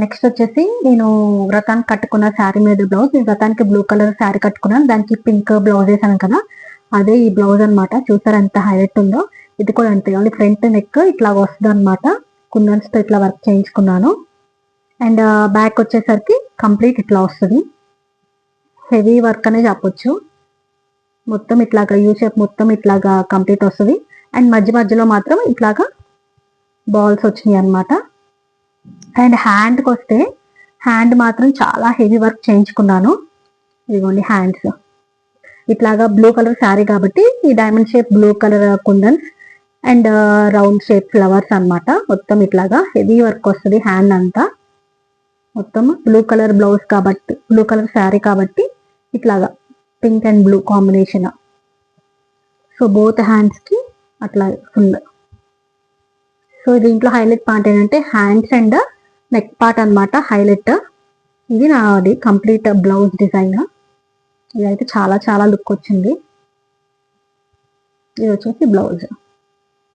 Next వచ్చేసి నేను వ్రతానికి కట్టుకున్న శారీ మీద బ్లౌజ్. నేను వ్రతానికి బ్లూ కలర్ శారీ కట్టుకున్నాను, దానికి పింక్ బ్లౌజ్ వేసాను కదా, అదే ఈ బ్లౌజ్ అనమాట. చూసారు ఎంత హైలైట్ ఉందో. ఇది కూడా అంతే, ఓన్లీ ఫ్రంట్ నెక్ ఇట్లా వస్తుంది అనమాట. కుందన్స్ తో ఇట్లా వర్క్ చేయించుకున్నాను. అండ్ బ్యాక్ వచ్చేసరికి కంప్లీట్ ఇట్లా వస్తుంది. హెవీ వర్క్ అనే చెప్పొచ్చు. మొత్తం ఇట్లాగా యూ షేప్ మొత్తం ఇట్లాగా కంప్లీట్ వస్తుంది. అండ్ మధ్య మధ్యలో మాత్రం ఇట్లాగా బాల్స్ వచ్చినాయి అనమాట. అండ్ హ్యాండ్కి వస్తే, హ్యాండ్ మాత్రం చాలా హెవీ వర్క్ చేయించుకున్నాను. ఇదిగోండి హ్యాండ్స్ ఇట్లాగా బ్లూ కలర్ శారీ కాబట్టి ఈ diamond shape blue colour kundans and round shape flowers అనమాట. మొత్తం ఇట్లాగా హెవీ వర్క్ వస్తుంది హ్యాండ్ అంతా. మొత్తం బ్లూ కలర్ బ్లౌజ్ కాబట్టి, బ్లూ కలర్ శారీ కాబట్టి ఇట్లాగా pink and blue combination. So both hands కి అట్లా ఫుల్. సో దీంట్లో హైలైట్ పార్ట్ ఏంటంటే హ్యాండ్స్ అండ్ నెక్ పార్ట్ అనమాట హైలైట్. ఇది నాది కంప్లీట్ బ్లౌజ్ డిజైన్. ఇదైతే చాలా చాలా లుక్ వచ్చింది. ఇది వచ్చేసి బ్లౌజ్.